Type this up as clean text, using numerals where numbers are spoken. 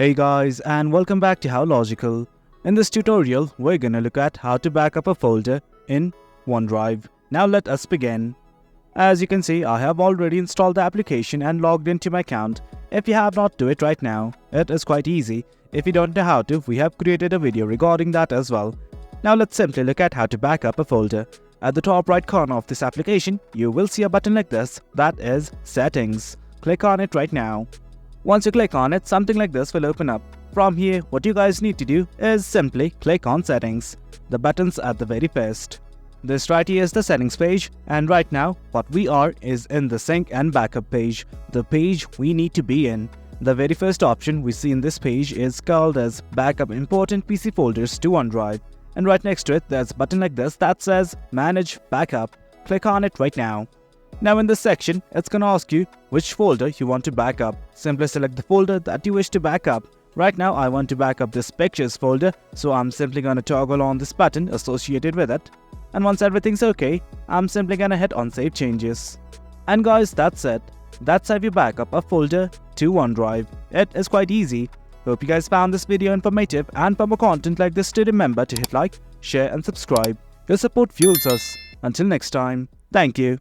Hey guys, and welcome back to How Logical. In this tutorial, we're gonna look at how to back up a folder in OneDrive. Now let us begin. As you can see, I have already installed the application and logged into my account. If you have not, do it right now. It is quite easy. If you don't know how to, we have created a video regarding that as well. Now let's simply look at how to back up a folder. At the top right corner of this application, you will see a button like this, that is Settings. Click on it right now. Once you click on it, something like this will open up. From here, what you guys need to do is simply click on Settings. The button's at the very first. This right here is the settings page, and right now what we are is in the sync and backup page, the page we need to be in. The very first option we see in this page is called as Backup Important PC Folders to OneDrive, and right next to it there's a button like this that says Manage Backup. Click on it right now. Now in this section, it's gonna ask you which folder you want to back up. Simply select the folder that you wish to back up. Right now I want to back up this pictures folder, so I'm simply gonna toggle on this button associated with it. And once everything's okay, I'm simply gonna hit on Save Changes. And guys, that's it. That's how you back up a folder to OneDrive. It is quite easy. Hope you guys found this video informative, and for more content like this, to remember to hit like, share and subscribe. Your support fuels us. Until next time, thank you.